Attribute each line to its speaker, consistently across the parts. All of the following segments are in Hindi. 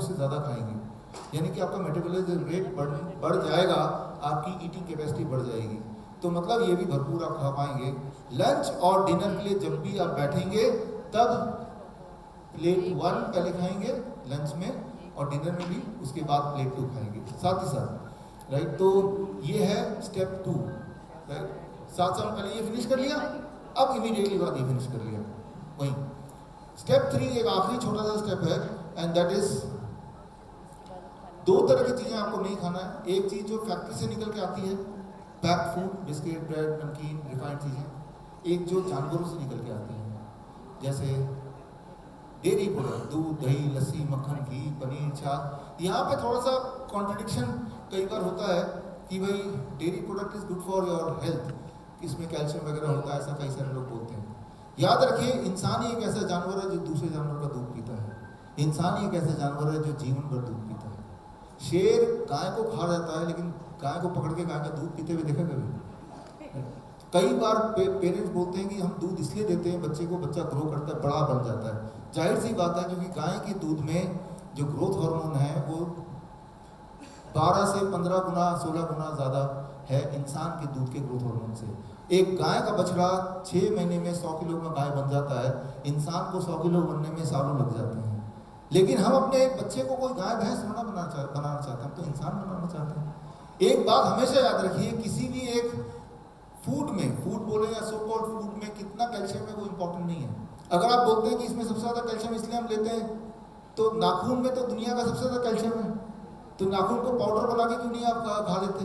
Speaker 1: उससे ज़्यादा खाएंगे, यानी कि आपका मेटाबॉलिज्म रेट बढ़ जाएगा, आपकी ईटिंग कैपेसिटी बढ़ जाएगी। तो मतलब ये भी भरपूर आप खा पाएंगे। लंच और डिनर के लिए जब भी आप बैठेंगे तब प्लेट 1 पहले खाएंगे लंच में, और डिनर में भी उसके बाद प्लेट 2 खाएंगे साथ ही साथ, राइट। तो ये है स्टेप 2, राइट। 7 साल पहले ये फिनिश कर लिया, अब इमीडिएटली बाद ये फिनिश कर लिया। वहीं स्टेप 3 एक आखिरी छोटा सा स्टेप है, एंड दैट इज 2 तरह की चीज़ें आपको नहीं खाना है। एक चीज़ जो फैक्ट्री से निकल के आती है, पैक्ड फूड, बिस्किट, ब्रेड, नमकीन, रिफाइंड चीज़ें। एक जो जानवरों से निकल के आती है, जैसे डेयरी प्रोडक्ट, दूध, दही, लस्सी, मक्खन, घी, पनीर, छाछ। यहाँ पे थोड़ा सा कॉन्ट्रडिक्शन कई बार होता है कि भाई dairy product is good for your health, इसमें कैल्शियम वगैरह होता है, ऐसा कई सारे लोग बोलते हैं। याद रखिए, इंसान ही एक ऐसा जानवर है जो दूसरे जानवर का दूध पीता है। इंसान ही एक ऐसा जानवर है जो जीवन भर दूध पीता है। शेर गाय को खा जाता है, लेकिन गाय को पकड़ के गाय का दूध पीते हुए देखा कभी? कई बार पेरेंट्स बोलते हैं कि हम दूध इसलिए देते हैं बच्चे को, बच्चा ग्रो करता है, बड़ा बन जाता है। जाहिर सी बात है, क्योंकि गाय के दूध में जो ग्रोथ हार्मोन है वो 12 से 15 गुना 16 गुना ज़्यादा है इंसान के दूध के ग्रोथ हार्मोन से। एक गाय का बछड़ा 6 महीने में 100 किलो का गाय बन जाता है, इंसान को 100 किलो बनने में सालों लग जाते हैं। लेकिन हम अपने बच्चे को कोई गाय भैंस थोड़ा बनाना चाहते हैं, हम तो इंसान बनाना चाहते हैं। एक बात हमेशा याद रखिए, किसी भी एक फूड में, फूड बोले या सो कॉल्ड फूड में कितना कैल्शियम है वो इंपॉर्टेंट नहीं है। अगर आप बोलते हैं कि इसमें सबसे ज़्यादा कैल्शियम इसलिए हम लेते हैं, तो नाखून में तो दुनिया का सबसे ज़्यादा कैल्शियम है, तो नाखून को पाउडर बना के क्यों नहीं आप खा लेते?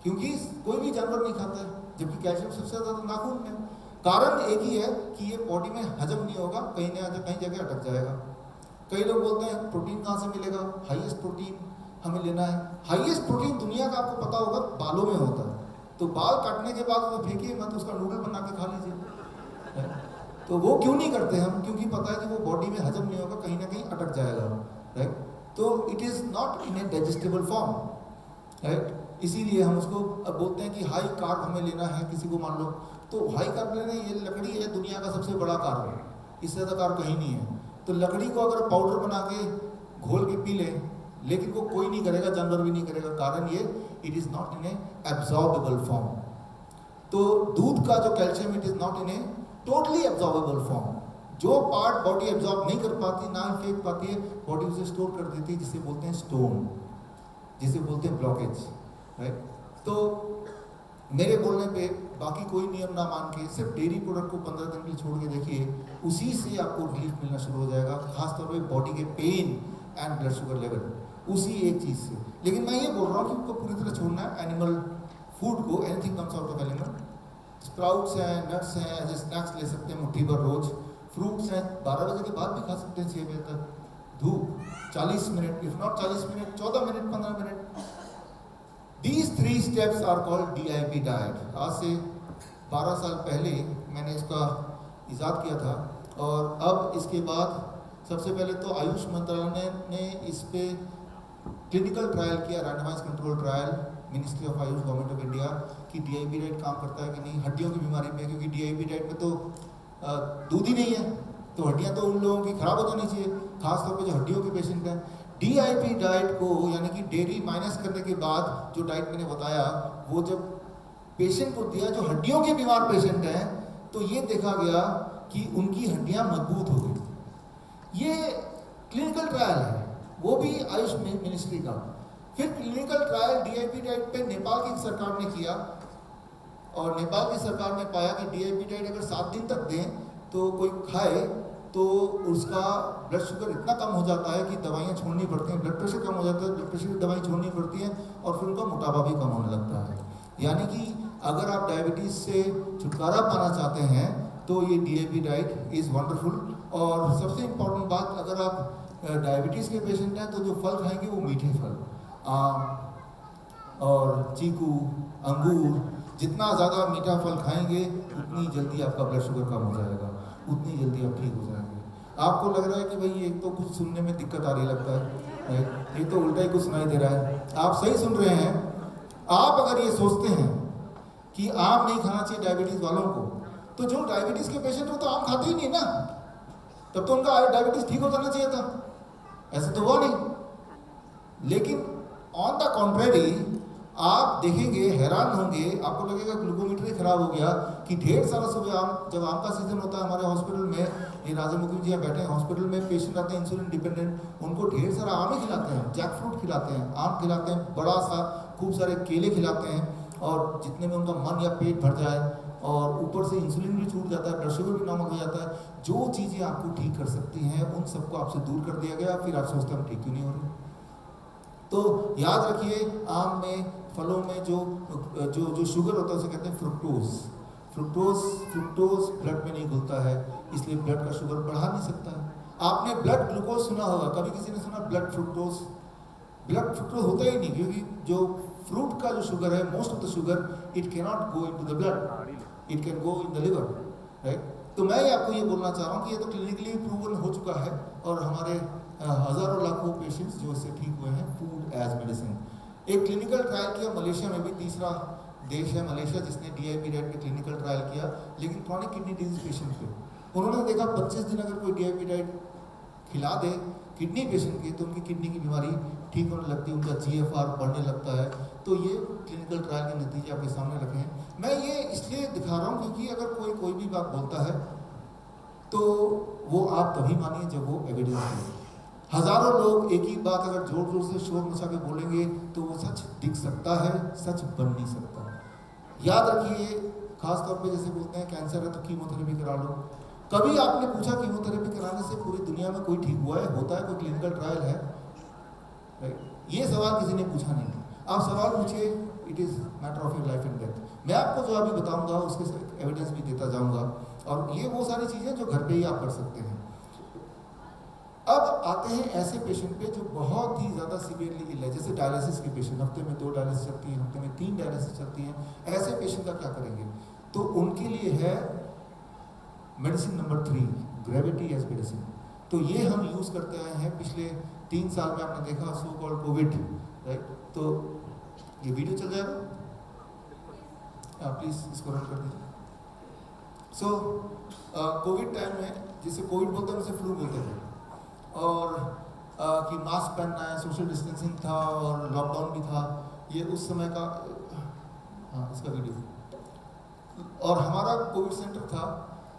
Speaker 1: क्योंकि कोई भी जानवर नहीं खाता है, जबकि कैल्शियम सबसे ज़्यादा नाखून में। कारण एक ही है कि ये बॉडी में हजम नहीं होगा, कहीं जगह अटक जाएगा। कई लोग बोलते हैं प्रोटीन कहाँ से मिलेगा? हाईएस्ट प्रोटीन हमें लेना है। हाईएस्ट प्रोटीन दुनिया का आपको पता होगा बालों में होता है, तो बाल काटने के बाद वो फेंकिए मत, उसका नूडल बना के खा लीजिए। तो वो क्यों नहीं करते हम? क्योंकि पता है कि वो बॉडी में हजम नहीं होगा, कहीं ना कहीं अटक जाएगा, राइट। तो it is not in A digestible form, right. इसीलिए हम उसको अब बोलते हैं कि हाई कार्ब हमें लेना है। किसी को मान लो तो हाई कार्ब लेना, ये लकड़ी है दुनिया का सबसे बड़ा कार्ब है, इससे ज़्यादा कार्ब कहीं नहीं है। तो लकड़ी को अगर पाउडर बना के घोल के पी लें, लेकिन वो कोई नहीं करेगा, जानवर भी नहीं करेगा। कारण ये, it is not in A absorbable form. तो दूध का जो calcium, it is not in a totally absorbable form. जो पार्ट बॉडी एब्जॉर्ब नहीं कर पाती, ना फेंक पाती है, बॉडी उसे स्टोर कर देती है, जिसे बोलते हैं स्टोन, जिसे बोलते हैं ब्लॉकेज, राइट। तो मेरे बोलने पे बाकी कोई नियम ना मान के सिर्फ डेयरी प्रोडक्ट को 15 दिन के लिए छोड़ के देखिए, उसी से आपको रिलीफ मिलना शुरू हो जाएगा, खासतौर पे बॉडी के pain and blood sugar level, उसी एक चीज़ से। लेकिन मैं ये बोल रहा हूँ कि उनको पूरी तरह छोड़ना है एनिमल फूड को। Anything comes out of animal, sprouts हैं, नट्स हैं, एज ए स्नैक्स ले सकते हैं मुट्ठी भर रोज। फ्रूट्स हैं 12 बजे के बाद भी खा सकते हैं, 6 बजे तक। धूप 40 minute, if not 40 minute, 14 minute, 15 minute. These 3 steps are called DIP diet। आज से 12 साल पहले मैंने इसका इजाद किया था, और अब इसके बाद सबसे पहले तो आयुष मंत्रालय ने इस पे क्लिनिकल ट्रायल किया, randomise control trial, ministry of Ayush, government of India, कि DIP डाइट काम करता है कि नहीं हड्डियों की बीमारी में। क्योंकि DIP डाइट में तो दूध ही नहीं है, तो हड्डियाँ तो उन लोगों की खराब हो जानी चाहिए, खासतौर पर जो हड्डियों के पेशेंट हैं। DIP डाइट को, यानी कि डेयरी माइनस करने के बाद जो डाइट मैंने बताया, वो जब पेशेंट को दिया जो हड्डियों के बीमार पेशेंट हैं, तो ये देखा गया कि उनकी हड्डियां मजबूत हो गई। ये क्लिनिकल ट्रायल है, वो भी आयुष मिनिस्ट्री का। फिर क्लिनिकल ट्रायल DIP डाइट पे नेपाल की सरकार ने किया, और नेपाल की सरकार ने पाया कि DIP डाइट अगर 7 दिन तक दें तो कोई खाए तो उसका ब्लड शुगर इतना कम हो जाता है कि दवाइयाँ छोड़नी पड़ती हैं, ब्लड प्रेशर कम हो जाता है, ब्लड प्रेशर की दवाई छोड़नी पड़ती है, और फिर उनका मोटापा भी कम होने लगता है। यानी कि अगर आप डायबिटीज़ से छुटकारा पाना चाहते हैं तो ये DIP डाइट इज़ वंडरफुल। और सबसे इम्पॉर्टेंट बात, अगर आप डायबिटीज़ के पेशेंट हैं तो जो फल खाएंगे वो मीठे फल, आम और चीकू, अंगूर, जितना ज़्यादा मीठा फल खाएंगे उतनी जल्दी आपका ब्लड शुगर कम हो जाएगा, उतनी जल्दी आप ठीक हो जाएंगे। आपको लग रहा है कि भाई एक तो कुछ सुनने में दिक्कत आ रही लगता है, ये तो उल्टा ही कुछ सुनाई दे रहा है। आप सही सुन रहे हैं। आप अगर ये सोचते हैं कि आम नहीं खाना चाहिए डायबिटीज़ वालों को, तो जो डायबिटीज़ के पेशेंट हो तो आम खाते ही नहीं ना, तब तो उनका डायबिटीज़ ठीक हो जाना चाहिए था। ऐसे तो हुआ नहीं। लेकिन ऑन द कॉन्ट्रेरी आप देखेंगे, हैरान होंगे, आपको लगेगा ग्लूकोमीटर ही खराब हो गया कि ढेर सारा सुबह जब आम का सीजन होता है हमारे हॉस्पिटल में, ये राजा मुकुंद जी बैठे हैं हॉस्पिटल में, पेशेंट आते हैं इंसुलिन डिपेंडेंट, उनको ढेर सारा आम ही खिलाते हैं, जैक फ्रूट खिलाते हैं, आम खिलाते हैं, बड़ा सा खूब सारे केले खिलाते हैं, और जितने में उनका मन या पेट भर जाए, और ऊपर से इंसुलिन भी छूट जाता है, ब्लड शुगर भी नॉर्मल हो जाता है। जो चीज़ें आपको ठीक कर सकती हैं उन सबको आपसे दूर कर दिया गया, फिर आप सोचते हैं ठीक क्यों नहीं हो रही। तो याद रखिए, आम में, फलों में जो जो जो शुगर होता है उसे कहते हैं फ्रुक्टोज। फ्रुक्टोज ब्लड में नहीं घुलता है, इसलिए ब्लड का शुगर बढ़ा नहीं सकता है। आपने ब्लड ग्लूकोज सुना होगा, कभी किसी ने सुना ब्लड फ्रुक्टोज? ब्लड फ्रुक्टोज होता ही नहीं, क्योंकि जो फ्रूट का जो शुगर है, most of the sugar it can not go into the blood, it can go in the liver, right. तो मैं आपको ये बोलना चाह रहा हूँ कि ये तो क्लिनिकली प्रूवन हो चुका है, और हमारे हजारों लाखों पेशेंट्स जो इससे ठीक हुए हैं, फूड एज मेडिसिन। एक क्लिनिकल ट्रायल किया मलेशिया में, भी तीसरा देश है मलेशिया जिसने DiPDAT पे क्लिनिकल ट्रायल किया, लेकिन क्रॉनिक किडनी डिजीज पेशेंट पे। उन्होंने देखा 25 दिन अगर कोई DiPDAT खिला दे किडनी पेशेंट के, तो उनकी किडनी की बीमारी ठीक होने लगती है, उनका GFR बढ़ने लगता है। तो ये क्लिनिकल ट्रायल के नतीजे आपके सामने रखे हैं। मैं ये इसलिए दिखा रहा हूँ क्योंकि अगर कोई भी बात बोलता है तो वो आप तभी मानिए जब वो एविडेंस है। हजारों लोग एक ही बात अगर जोर जोर से शोर मचा के बोलेंगे तो वो सच दिख सकता है, सच बन नहीं सकता। याद रखिए, खास तौर पे जैसे बोलते हैं कैंसर है तो कीमोथेरेपी करा लो। कभी आपने पूछा कीमोथेरेपी कराने से पूरी दुनिया में कोई ठीक हुआ है? होता है? कोई क्लिनिकल ट्रायल है? राइट, ये सवाल किसी ने पूछा नहीं। आप सवाल पूछिए, it is matter of your life and death. मैं आपको जो अभी बताऊंगा उसके एविडेंस भी देता जाऊंगा, और ये वो सारी चीजें जो घर पे ही आप कर सकते हैं। अब आते हैं ऐसे पेशेंट पे जो बहुत ही ज़्यादा सीवियरली इल है, जैसे डायलिसिस के पेशेंट, हफ्ते में 2 डायलिसिस चलती है, हफ्ते में 3 डायलिसिस चलती हैं। ऐसे पेशेंट का क्या करेंगे? तो उनके लिए है medicine number 3, gravity as medicine. तो ये हम यूज़ करते आए हैं पिछले 3 साल में। आपने देखा सो कॉल्ड कोविड, राइट। तो ये वीडियो चल जाएगा, प्लीज़ इसको रन कर दीजिए। सो कोविड टाइम में, जिसे कोविड बोलते हैं उसे फ्लू बोलते थे, और कि मास्क पहनना है, सोशल डिस्टेंसिंग था और लॉकडाउन भी था। ये उस समय का, हाँ इसका वीडियो। और हमारा कोविड सेंटर था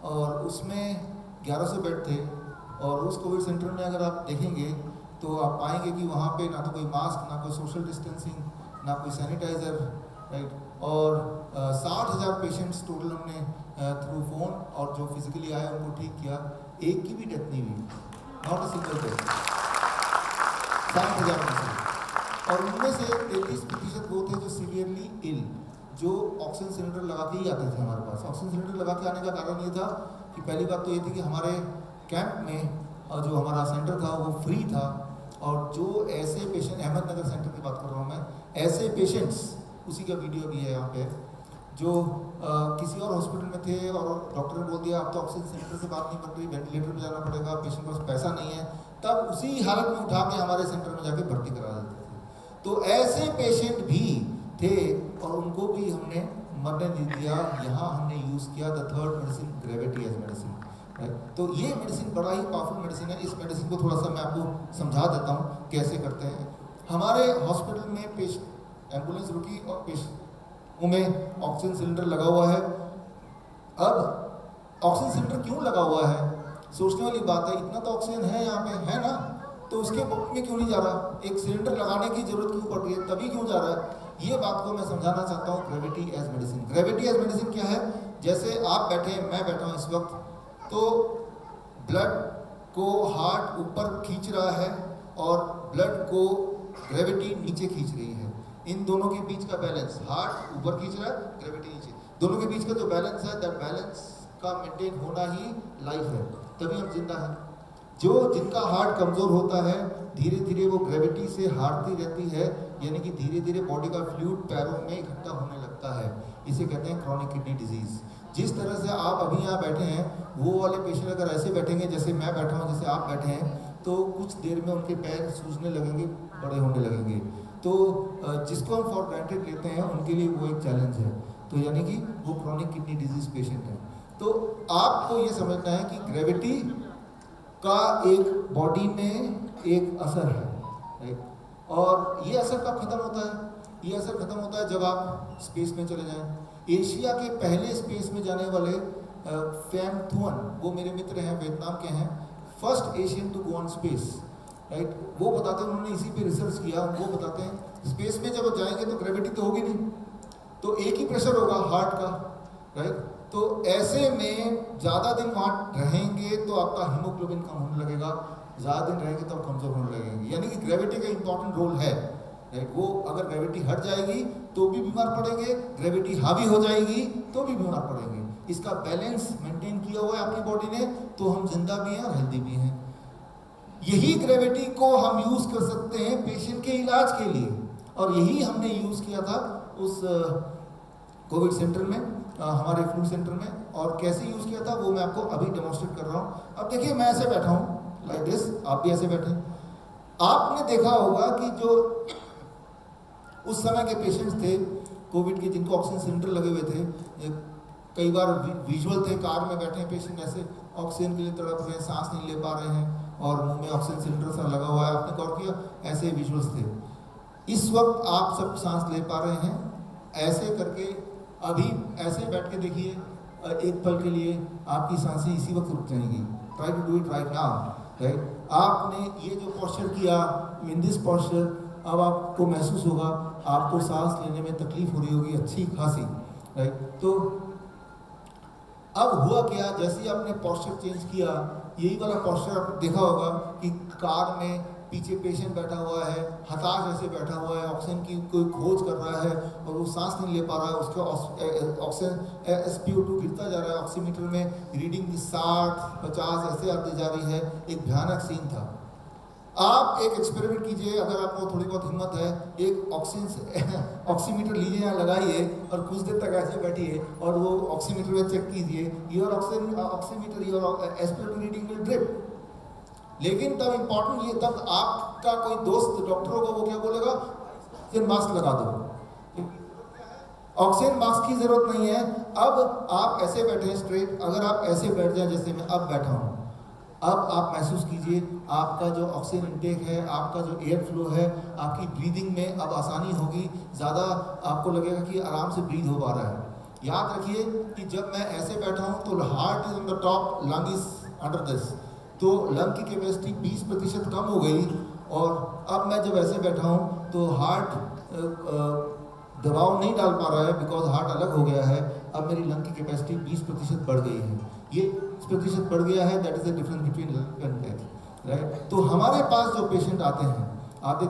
Speaker 1: और उसमें 1100 बेड थे, और उस कोविड सेंटर में अगर आप देखेंगे तो आप पाएंगे कि वहाँ पे ना तो कोई मास्क, ना कोई सोशल डिस्टेंसिंग, ना कोई सैनिटाइज़र, राइट। और 60,000 पेशेंट्स टोटल हमने थ्रू फोन और जो फिजिकली आए उनको ठीक किया। एक की भी डेथ नहीं हुई, नॉट अ सिंगल डेथ, 60,000 में से। और उनमें से 33% वो थे जो सीवियरली इल, जो ऑक्सीजन सिलेंडर लगा के ही आते थे हमारे पास। ऑक्सीजन सिलेंडर लगा के आने का कारण ये था कि पहली बात तो ये थी कि हमारे कैंप में जो हमारा सेंटर था वो फ्री था, और जो ऐसे पेशेंट, अहमदनगर सेंटर की बात कर रहा हूँ मैं, ऐसे पेशेंट्स, उसी का वीडियो भी है यहाँ पे, जो किसी और हॉस्पिटल में थे और डॉक्टर ने बोल दिया आप तो ऑक्सीजन सिलेंडर से बात नहीं बन रही, वेंटिलेटर में जाना पड़ेगा, पेशेंट के पास पैसा नहीं है, तब उसी हालत में उठा के हमारे सेंटर में जाके भर्ती करा देते थे। तो ऐसे पेशेंट भी थे और उनको भी हमने मरने नहीं दिया। यहाँ हमने यूज़ किया the third medicine, gravity as medicine, right. तो ये मेडिसिन बड़ा ही पावरफुल मेडिसिन है। इस मेडिसिन को थोड़ा सा मैं आपको समझा देता हूँ कैसे करते हैं। हमारे हॉस्पिटल में एम्बुलेंस रुकी और पेशेंट में ऑक्सीजन सिलेंडर लगा हुआ है। अब ऑक्सीजन सिलेंडर क्यों लगा हुआ है, सोचने वाली बात है। इतना तो ऑक्सीजन है यहाँ पे, है ना, तो उसके बुक में क्यों नहीं जा रहा? एक सिलेंडर लगाने की जरूरत क्यों पड़ रही है, तभी क्यों जा रहा है? ये बात को मैं समझाना चाहता हूँ। Gravity as medicine, gravity as medicine क्या है? जैसे आप बैठे हैं, मैं बैठा हूँ इस वक्त, तो ब्लड को हार्ट ऊपर खींच रहा है और ब्लड को ग्रेविटी नीचे खींच रही है। इन दोनों के बीच का बैलेंस, हार्ट ऊपर खींच रहा है, ग्रेविटी नीचे, दोनों के बीच का जो बैलेंस है, दैट बैलेंस का मेंटेन होना ही लाइफ है, तभी हम जिंदा हैं। जो जिनका हार्ट कमजोर होता है, धीरे धीरे वो ग्रेविटी से हारती रहती है, यानी कि धीरे धीरे बॉडी का फ्लूइड पैरों में इकट्ठा होने लगता है। इसे कहते हैं क्रॉनिक किडनी डिजीज। जिस तरह से आप अभी यहाँ बैठे हैं, वो वाले पेशेंट अगर ऐसे बैठेंगे जैसे मैं बैठा हूँ, जैसे आप बैठे हैं, तो कुछ देर में उनके पैर सूजने लगेंगे, बड़े होने लगेंगे। तो जिसको हम फॉर ग्रांटेड लेते हैं उनके लिए वो एक चैलेंज है। तो यानी कि वो क्रॉनिक किडनी डिजीज पेशेंट है। तो आपको ये समझना है कि ग्रेविटी का एक बॉडी में एक असर है, राइट। और ये असर कब खत्म होता है? ये असर खत्म होता है जब आप स्पेस में चले जाएं। एशिया के पहले स्पेस में जाने वाले फैम थुअन, वो मेरे मित्र हैं, वियतनाम के हैं, first Asian to go on space, right. वो बताते हैं, उन्होंने इसी पे रिसर्च किया, वो बताते हैं स्पेस में जब जाएंगे तो ग्रेविटी तो होगी नहीं, तो एक ही प्रेशर होगा हार्ट का, राइट। तो ऐसे में ज़्यादा दिन वहाँ रहेंगे तो आपका हीमोग्लोबिन कम होने लगेगा, ज़्यादा दिन रहेंगे तो आप कमज़ोर होने लगेंगे। यानी कि ग्रेविटी का इंपॉर्टेंट रोल है, राइट। वो अगर ग्रेविटी हट जाएगी तो भी बीमार पड़ेंगे, ग्रेविटी हावी हो जाएगी तो भी बीमार पड़ेंगे। इसका बैलेंस मेंटेन किया हुआ है अपनी बॉडी ने, तो हम जिंदा भी हैं और हेल्दी भी हैं। यही ग्रेविटी को हम यूज़ कर सकते हैं पेशेंट के इलाज के लिए, और यही हमने यूज़ किया था उस कोविड सेंटर में, हमारे फ्लू सेंटर में। और कैसे यूज़ किया था वो मैं आपको अभी डेमोन्स्ट्रेट कर रहा हूँ। अब देखिए, मैं ऐसे बैठा हूँ लाइक दिस, आप भी ऐसे बैठे। आपने देखा होगा कि जो उस समय के पेशेंट्स थे कोविड के, जिनको ऑक्सीजन सिलेंडर लगे हुए थे, कई बार विजुअल थे, कार में बैठे हैं पेशेंट, ऐसे ऑक्सीजन के लिए तड़प रहे हैं, सांस नहीं ले पा रहे हैं और मुंह में ऑक्सीजन सिलेंडर सा लगा हुआ है। आपने गौर किया? ऐसे विजुअल्स थे। इस वक्त आप सब सांस ले पा रहे हैं ऐसे करके। अभी ऐसे बैठ के देखिए, एक पल के लिए आपकी सांसें इसी वक्त रुक जाएंगी। Try to do it right now, right. आपने ये जो पोस्चर किया, इन दिस पोस्चर, अब आपको महसूस होगा आपको सांस लेने में तकलीफ हो रही होगी अच्छी खासी, राइट। तो अब हुआ क्या, जैसे ही आपने पोस्चर चेंज किया, यही वाला पोस्चर आपने देखा होगा कि कार में पीछे पेशेंट बैठा हुआ है, हताश ऐसे बैठा हुआ है, ऑक्सीजन की कोई खोज कर रहा है और वो सांस नहीं ले पा रहा है, उसका ऑक्सीजन SpO2 गिरता जा रहा है, ऑक्सीमीटर में रीडिंग 60-50 ऐसे आती जा रही है। एक भयानक सीन था। आप एक एक्सपेरिमेंट कीजिए, अगर आपको थोड़ी बहुत हिम्मत है, एक ऑक्सीमीटर लीजिए, यहाँ लगाइए और कुछ देर तक ऐसे बैठिए और वो ऑक्सीमीटर में चेक कीजिए, your oximeter, your SpO2 reading will drip. लेकिन तब इंपॉर्टेंट ये, तब आपका कोई दोस्त डॉक्टर होगा, वो क्या बोलेगा? ऑक्सीजन मास्क लगा दो। ऑक्सीजन मास्क की जरूरत नहीं है। अब आप ऐसे बैठे स्ट्रेट, अगर आप ऐसे बैठ जाए जैसे मैं अब बैठा हूँ, अब आप महसूस कीजिए आपका जो ऑक्सीजन इंटेक है, आपका जो एयर फ्लो है, आपकी ब्रीदिंग में अब आसानी होगी, ज़्यादा आपको लगेगा कि आराम से ब्रीद हो पा रहा है। याद रखिए कि जब मैं ऐसे बैठा हूँ तो heart is on the top, lung is under this, तो लंग की कैपेसिटी 20% कम हो गई। और अब मैं जब ऐसे बैठा हूँ तो हार्ट दबाव नहीं डाल पा रहा है, बिकॉज हार्ट अलग हो गया है। अब मेरी लंग की कैपेसिटी 20% बढ़ गई है। ये 20% बढ़ गया है, that is the difference between life and death, right. तो हमारे पास जो पेशेंट आते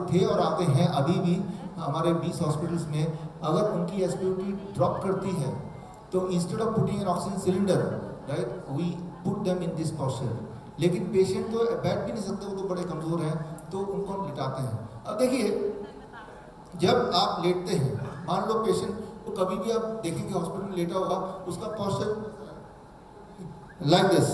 Speaker 1: थे और आते हैं अभी भी हमारे 20 हॉस्पिटल्स में, अगर उनकी SpO2 ड्रॉप करती है तो instead of putting an oxygen cylinder, right, we put them in this posture. लेकिन पेशेंट तो बैठ भी नहीं सकते, वो तो बड़े कमज़ोर हैं, तो उनको हम लिटाते हैं। अब देखिए, जब आप लेटते हैं, मान लो पेशेंट तो कभी भी आप देखेंगे हॉस्पिटल में लेटा होगा, उसका पोस्चर लाइक दिस,